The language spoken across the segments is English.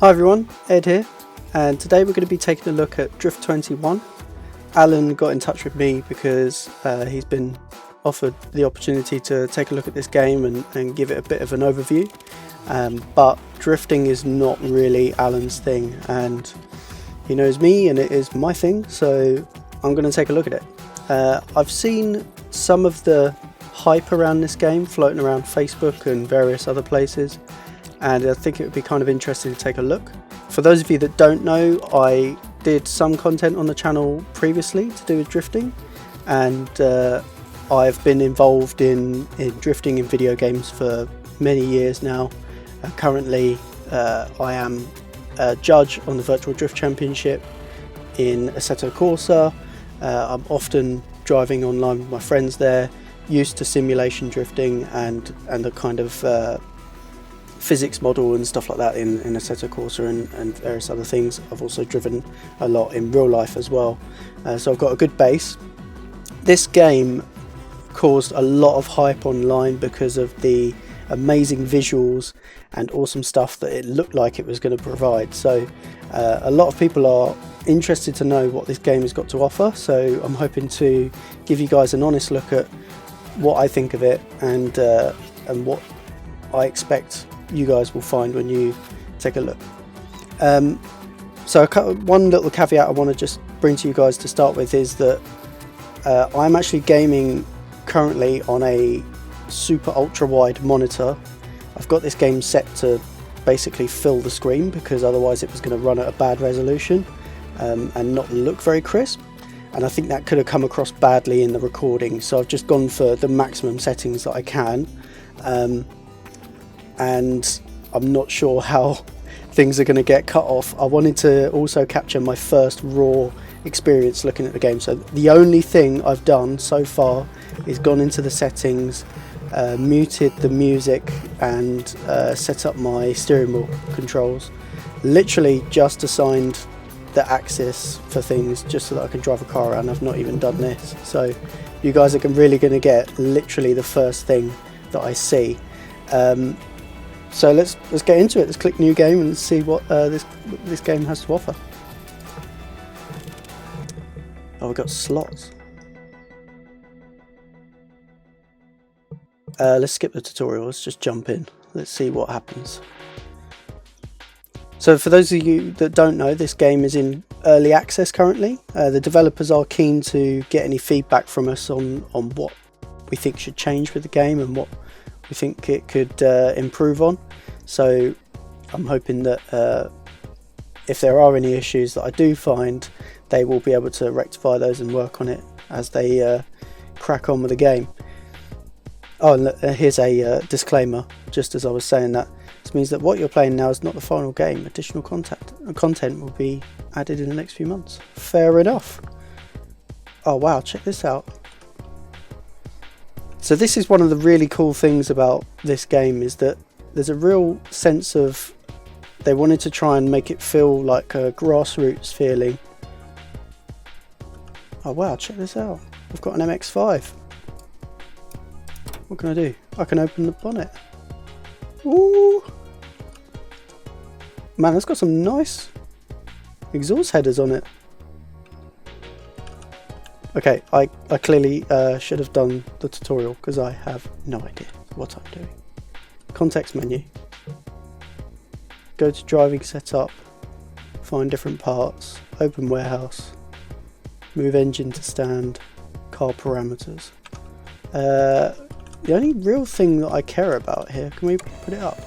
Hi everyone, Ed here, and today we're going to be taking a look at Drift21. Alan got in touch with me because he's been offered the opportunity to take a look at this game and give it a bit of an overview, but drifting is not really Alan's thing, and he knows me and it is my thing, so I'm going to take a look at it. I've seen some of the hype around this game floating around Facebook and various other places, and I think it would be kind of interesting to take a look. For those of you that don't know, I did some content on the channel previously to do with drifting, and I've been involved in drifting in video games for many years now. Currently I am a judge on the Virtual Drift Championship in Assetto Corsa. I'm often driving online with my friends there, used to simulation drifting and the kind of physics model and stuff like that in Assetto Corsa and various other things. I've also driven a lot in real life as well, so I've got a good base. This game caused a lot of hype online because of the amazing visuals and awesome stuff that it looked like it was going to provide, so a lot of people are interested to know what this game has got to offer, so I'm hoping to give you guys an honest look at what I think of it and what I expect you guys will find when you take a look. So one little caveat I want to just bring to you guys to start with is that I'm actually gaming currently on a super ultra wide monitor. I've got this game set to basically fill the screen because otherwise it was going to run at a bad resolution and not look very crisp, and I think that could have come across badly in the recording, so I've just gone for the maximum settings that I can. And I'm not sure how things are going to get cut off. I wanted to also capture my first raw experience looking at the game, so the only thing I've done so far is gone into the settings, muted the music and set up my steering wheel controls. Literally just assigned the axis for things just so that I can drive a car around. I've not even done this, so you guys are really going to get literally the first thing that I see. So let's get into it. Let's click new game and see what this game has to offer. Oh, we've got slots. Let's skip the tutorial. Let's just jump in. Let's see what happens. So for those of you that don't know, this game is in early access currently. The developers are keen to get any feedback from us on what we think should change with the game and what we think it could improve on. So I'm hoping that if there are any issues that I do find, they will be able to rectify those and work on it as they crack on with the game. Oh, and here's a disclaimer, just as I was saying that. This means that what you're playing now is not the final game. Additional content will be added in the next few months. Fair enough. Oh wow, check this out. So this is one of the really cool things about this game, is that there's a real sense of, they wanted to try and make it feel like a grassroots feeling. Oh wow, check this out. I've got an MX-5. What can I do? I can open the bonnet. Ooh! Man, it's got some nice exhaust headers on it. Okay, I clearly should have done the tutorial because I have no idea what I'm doing. Context menu. Go to driving setup, find different parts, open warehouse, move engine to stand, car parameters. The only real thing that I care about here, can we put it up?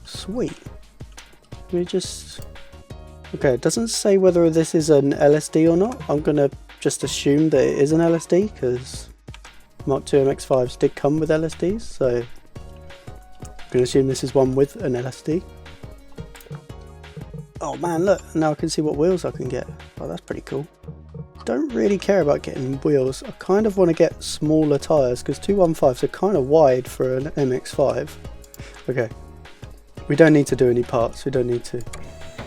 Sweet. Let me just... Okay, it doesn't say whether this is an LSD or not. I'm going to just assume that it is an LSD because Mark II MX-5s did come with LSDs, so I'm going to assume this is one with an LSD. Oh man, look, now I can see what wheels I can get. Oh, that's pretty cool. Don't really care about getting wheels. I kind of want to get smaller tyres because 215s are kind of wide for an MX-5. Okay, we don't need to do any parts, we don't need to.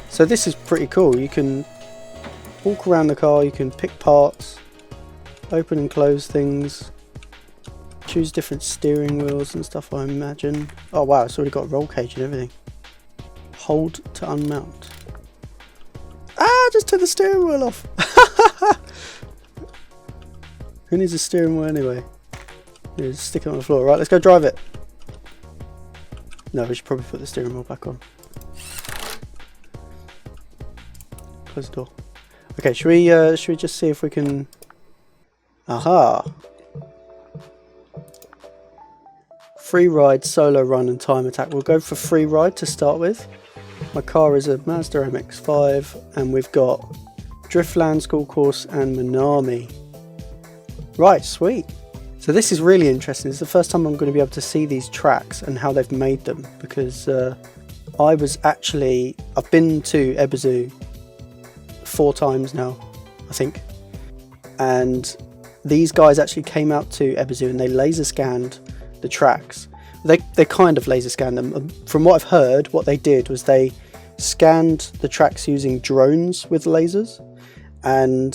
So this is pretty cool. You can walk around the car, you can pick parts, open and close things, choose different steering wheels and stuff, I imagine. Oh wow, it's already got a roll cage and everything. hold to unmount. Ah, just took the steering wheel off. Who needs a steering wheel anyway? Yeah, just stick it on the floor. Right, let's go drive it. No, we should probably put the steering wheel back on. Close the door. Okay, should we just see if we can... Aha! Free ride, solo run and time attack. We'll go for free ride to start with. My car is a Mazda MX-5 and we've got Driftland, School Course and Minami. Right, sweet. So this is really interesting. It's the first time I'm going to be able to see these tracks and how they've made them, because I've been to Ebizu 4 times now, I think. And these guys actually came out to Ebizu and they laser scanned the tracks. They kind of laser scanned them. From what I've heard, what they did was they scanned the tracks using drones with lasers, and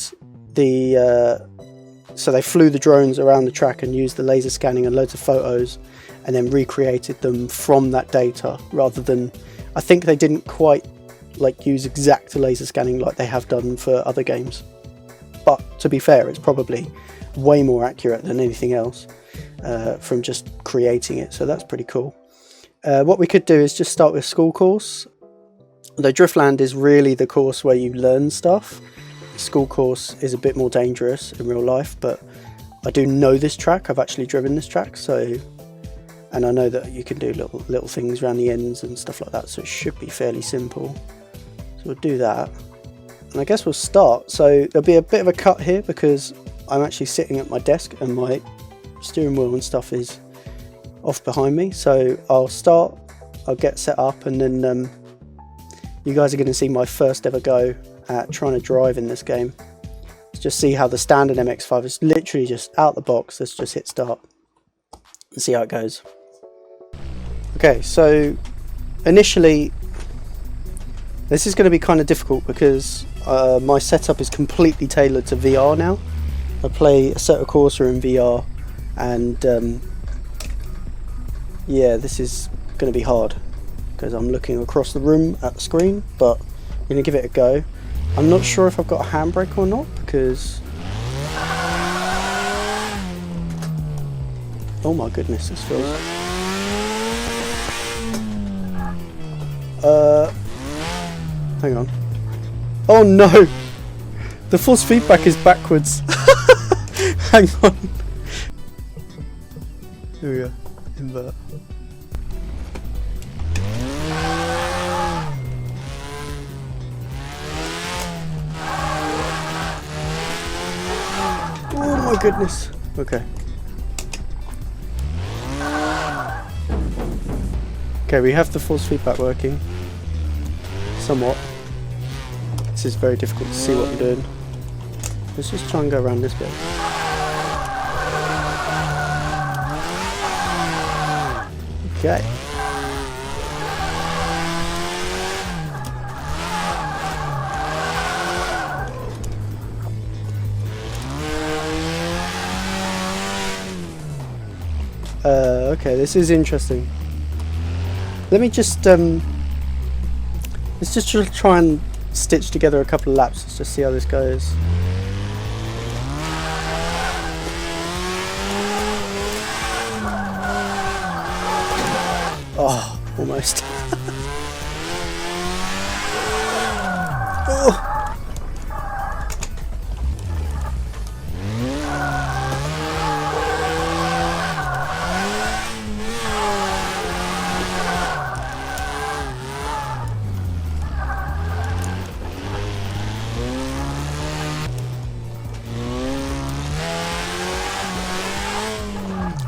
so they flew the drones around the track and used the laser scanning and loads of photos and then recreated them from that data, rather than, I think they didn't quite use exact laser scanning like they have done for other games. But to be fair, it's probably way more accurate than anything else from just creating it, so that's pretty cool. What we could do is just start with School Course. Though Driftland is really the course where you learn stuff, School Course is a bit more dangerous in real life, but I do know this track. I've actually driven this track, and I know that you can do little things around the ends and stuff like that, so it should be fairly simple. So we'll do that, and I guess we'll start. So there'll be a bit of a cut here because I'm actually sitting at my desk and my steering wheel and stuff is off behind me. So I'll get set up, and then you guys are going to see my first ever go at trying to drive in this game. Let's just see how the standard MX-5 is literally just out the box. Let's just hit start and see how it goes. Okay, so initially this is going to be kind of difficult because my setup is completely tailored to VR now. I play Assetto Corsa in VR, and yeah, this is going to be hard because I'm looking across the room at the screen, but I'm going to give it a go. I'm not sure if I've got a handbrake or not because... Oh my goodness, this feels... Hang on. Oh no! The force feedback is backwards. Hang on. Here we go. Invert. Oh my goodness. Okay. Okay, we have the force feedback working. Somewhat. This is very difficult to see what I'm doing. Let's just try and go around this bit. Okay. Okay, this is interesting. Let me just let's just try and stitch together a couple of laps. Let's just see how this goes. Oh, almost. Oh.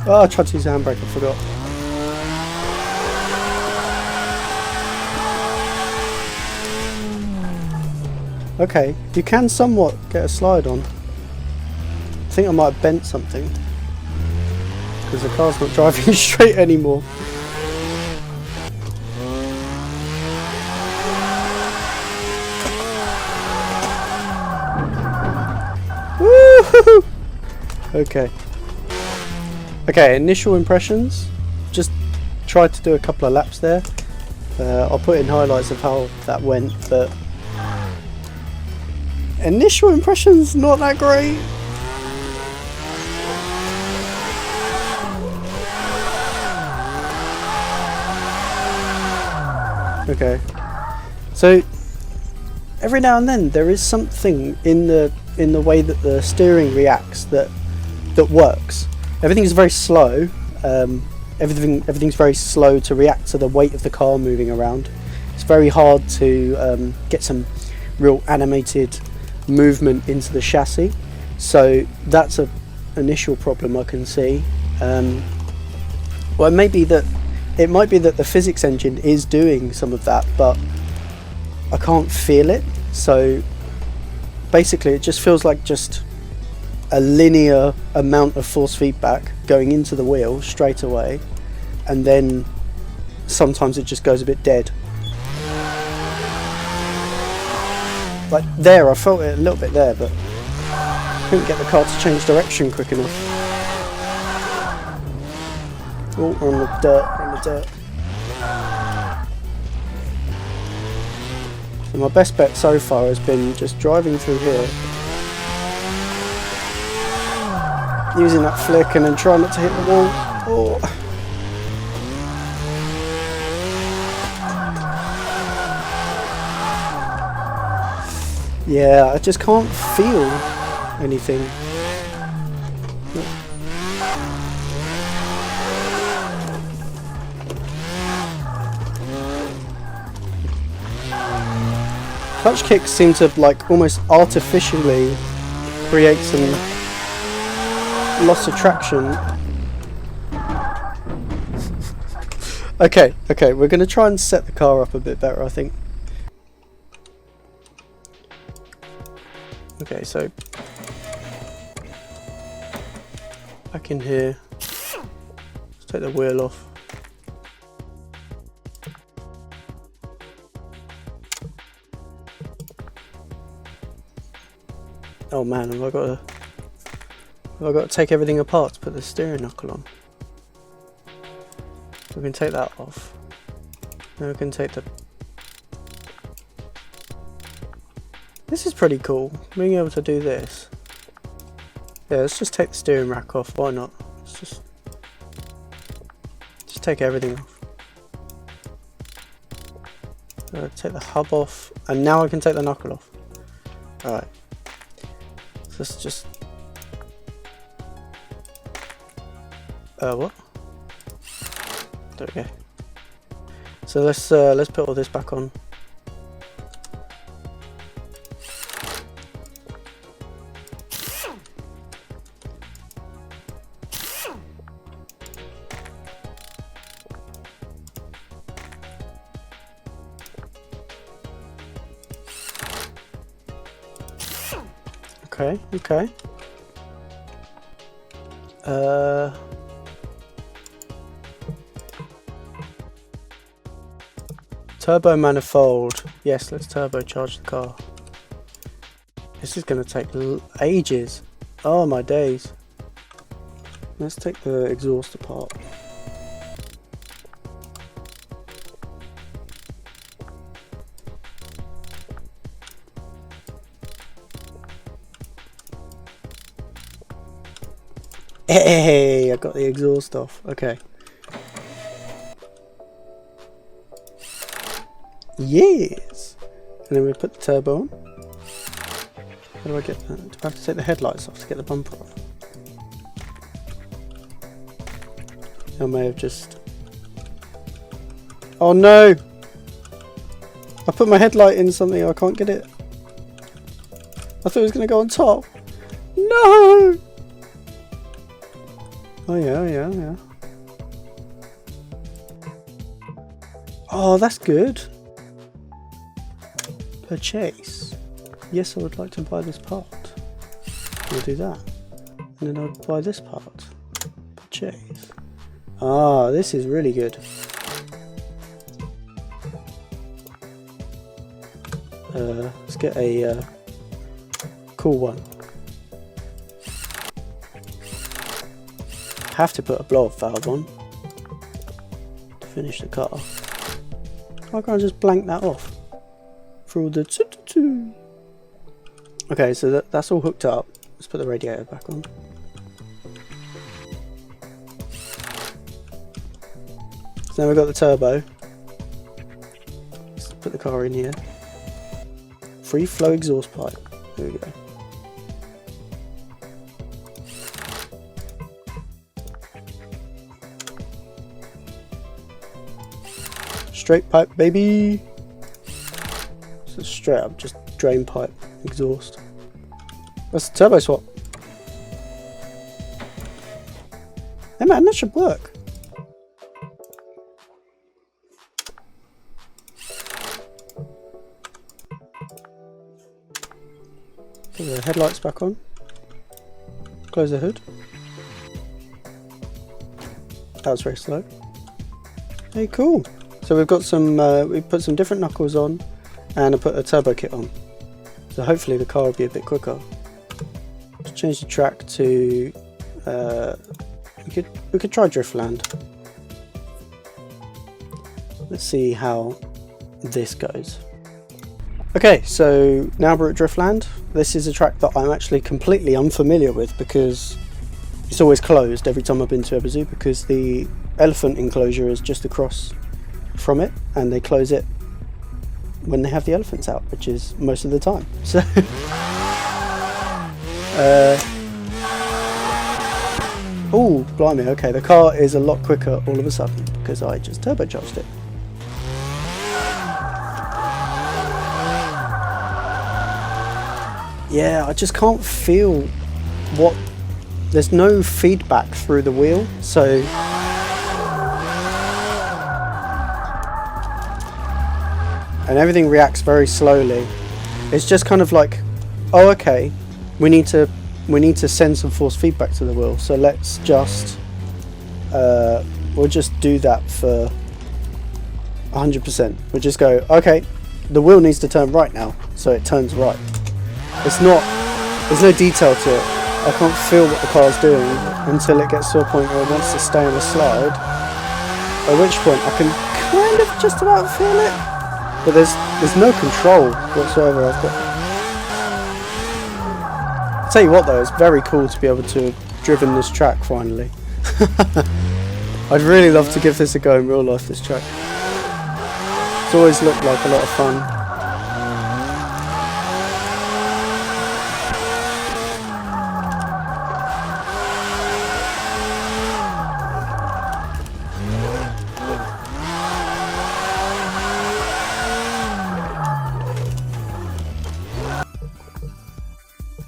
Oh, I tried to use the handbrake, I forgot. Okay, you can somewhat get a slide on. I think I might have bent something because the car's not driving straight anymore. Woo-hoo-hoo! Okay. Okay, initial impressions. Just tried to do a couple of laps there. I'll put in highlights of how that went, but initial impressions not that great. Okay, so every now and then there is something in the way that the steering reacts that works. Everything's very slow. Everything's very slow to react to the weight of the car moving around. It's very hard to get some real animated movement into the chassis. So that's an initial problem I can see. Well, it might be that the physics engine is doing some of that, but I can't feel it. So basically it just feels like just a linear amount of force feedback going into the wheel straight away, and then sometimes it just goes a bit dead. Like there, I felt it a little bit there, but couldn't get the car to change direction quick enough. Oh, we're on the dirt, So my best bet so far has been just driving through here, using that flick and then trying not to hit the wall. Oh. Yeah, I just can't feel anything. Clutch kicks seem to like almost artificially create some loss of traction. Okay, we're going to try and set the car up a bit better, I think. Okay, so back in here, let's take the wheel off. Oh man, have I got to take everything apart to put the steering knuckle on? We can take that off. Then we can take the... This is pretty cool, being able to do this. Yeah, let's just take the steering rack off, why not? Let's just take everything off. Take the hub off, and now I can take the knuckle off. Alright. So let's just... what? There we go. So let's put all this back on. Okay. Turbo manifold. Yes, let's turbocharge the car. This is going to take ages. Oh my days. Let's take the exhaust apart. Hey, I got the exhaust off. Okay. Yes! And then we put the turbo on. How do I get that? Do I have to take the headlights off to get the bumper off? I may have just... Oh no! I put my headlight in something, I can't get it. I thought it was going to go on top. No! Oh yeah. Oh, that's good. Purchase. Yes, I would like to buy this part. We'll do that. And then I'll buy this part. Purchase. Ah, this is really good. Let's get a cool one. Have to put a blow-off valve on to finish the car. Why can't I just blank that off? For all the okay, so that's all hooked up. Let's put the radiator back on. So now we've got the turbo. Let's put the car in here. Free flow exhaust pipe. There we go. Straight pipe, baby. So straight up, just drain pipe exhaust. That's the turbo swap. Hey man, that should work. Put the headlights back on. Close the hood. That was very slow. Hey, cool. So we've got some, we put some different knuckles on, and I put a turbo kit on. So hopefully the car will be a bit quicker. Let's change the track to, we could try Driftland. Let's see how this goes. Okay, so now we're at Driftland. This is a track that I'm actually completely unfamiliar with because it's always closed every time I've been to Ebizu, because the elephant enclosure is just across from it, and they close it when they have the elephants out, which is most of the time. So oh blimey, okay, the car is a lot quicker all of a sudden because I just turbocharged it. Yeah, I just can't feel what, there's no feedback through the wheel, so and everything reacts very slowly. It's just kind of like, oh okay, we need to send some force feedback to the wheel, so let's just we'll just do that for 100%. We'll just go, okay, the wheel needs to turn right now, so it turns right. It's not, there's no detail to it. I can't feel what the car's doing until it gets to a point where it wants to stay on a slide, at which point I can kind of just about feel it. But there's no control whatsoever. I'll tell you what though, it's very cool to be able to have driven this track finally. I'd really love to give this a go in real life, this track. It's always looked like a lot of fun.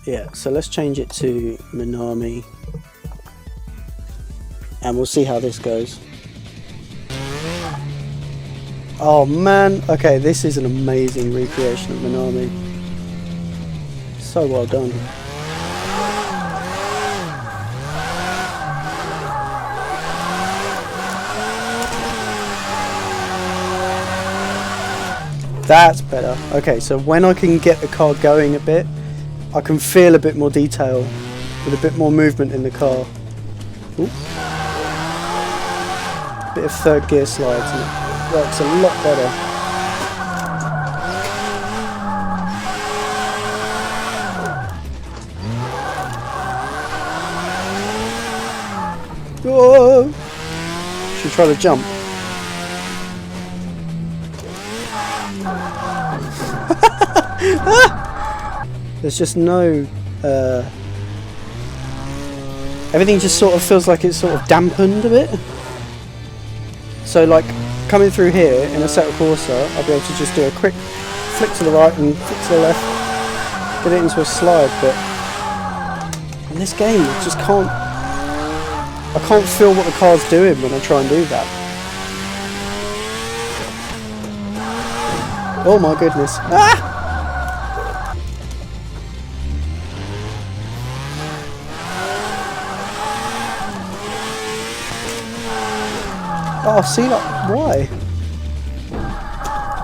Yeah, so let's change it to Minami and we'll see how this goes. Oh man, okay, this is an amazing recreation of Minami. So well done. That's better. Okay, so when I can get the car going a bit, I can feel a bit more detail with a bit more movement in the car. Ooh. Bit of third gear slides and it works a lot better. Whoa! Should we try to jump? There's just no everything just sort of feels like it's sort of dampened a bit. So like coming through here in a set of Corsa, I'll be able to just do a quick flick to the right and flick to the left, get it into a slide, but in this game I just can't, I can't feel what the car's doing when I try and do that. Oh my goodness. Ah! Oh, see, like, why?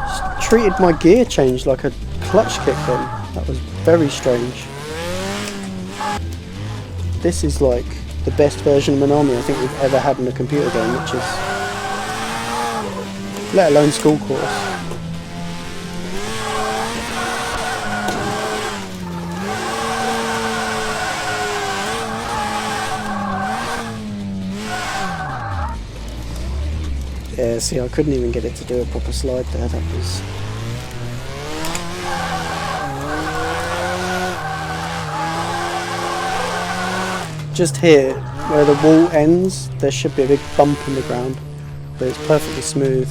Just treated my gear change like a clutch kick then. That was very strange. This is like the best version of Minami I think we've ever had in a computer game, which is, let alone school course. see, I couldn't even get it to do a proper slide there. That was... Just here, where the wall ends, there should be a big bump in the ground, but it's perfectly smooth.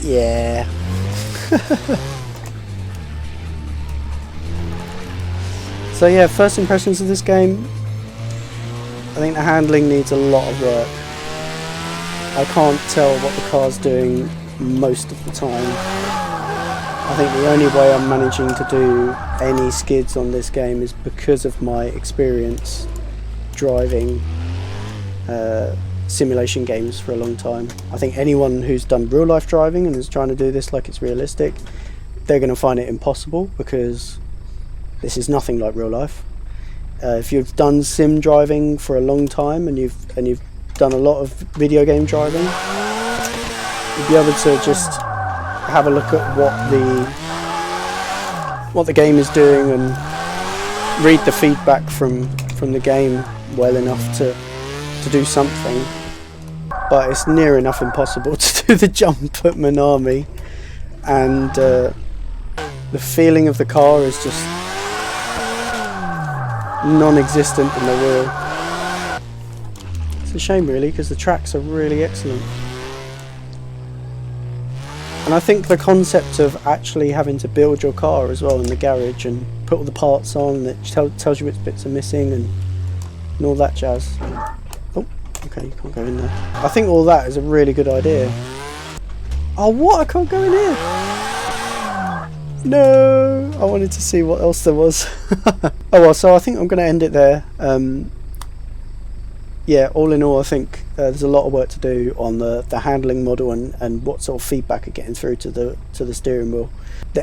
Yeah. So yeah, first impressions of this game. I think the handling needs a lot of work. I can't tell what the car's doing most of the time. I think the only way I'm managing to do any skids on this game is because of my experience driving simulation games for a long time. I think anyone who's done real life driving and is trying to do this like it's realistic, they're going to find it impossible, because this is nothing like real life. If you've done sim driving for a long time and you've done a lot of video game driving, you'll be able to just have a look at what the game is doing and read the feedback from the game well enough to do something, but it's near enough impossible to do the jump at Minami, and the feeling of the car is just non-existent in the wheel. It's a shame really, because the tracks are really excellent, and I think the concept of actually having to build your car as well in the garage and put all the parts on that tells you which bits are missing and all that jazz. Okay, you can't go in there. I think all that is a really good idea. Oh, what? I can't go in here! No! I wanted to see what else there was. Oh well, so I think I'm going to end it there. Yeah, all in all, I think there's a lot of work to do on the handling model and what sort of feedback are getting through to the steering wheel.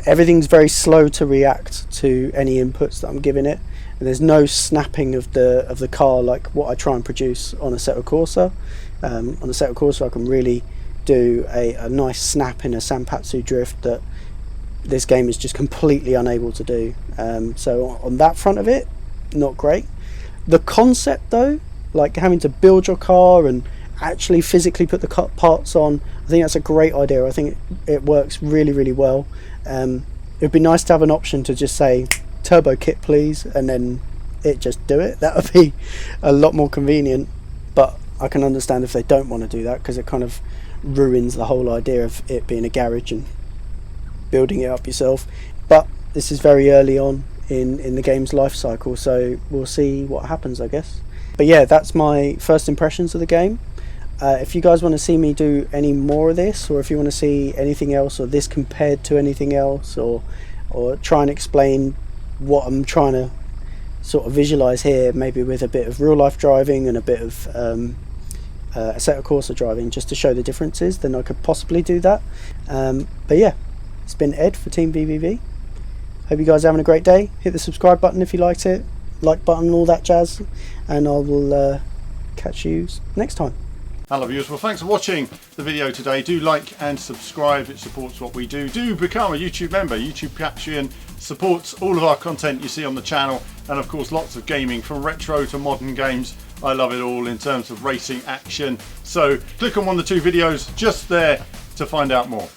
Everything's very slow to react to any inputs that I'm giving it. And there's no snapping of the car like what I try and produce on a Assetto Corsa. On a Assetto Corsa I can really do a nice snap in a Sanpatsu drift that this game is just completely unable to do. So on that front of it, not great. The concept though, like having to build your car and actually physically put the parts on, I think that's a great idea. I think it works really, really well. It would be nice to have an option to just say turbo kit please, and then it just do it. That would be a lot more convenient, but I can understand if they don't want to do that, because it kind of ruins the whole idea of it being a garage and building it up yourself. But this is very early on in the game's life cycle, so we'll see what happens, I guess. But yeah, that's my first impressions of the game. If you guys want to see me do any more of this, or if you want to see anything else, or this compared to anything else, or try and explain what I'm trying to sort of visualize here, maybe with a bit of real life driving and a bit of Assetto Corsa driving, just to show the differences, then I could possibly do that. But yeah, it's been Ed for Team VVV. Hope you guys are having a great day. Hit the subscribe button if you liked it, like button, all that jazz, and I will catch you next time. Hello viewers, well thanks for watching the video today. Do like and subscribe, it supports what we do. Do become a YouTube member. YouTube Patreon supports all of our content you see on the channel, and of course lots of gaming from retro to modern games. I love it all in terms of racing action. So click on one of the two videos just there to find out more.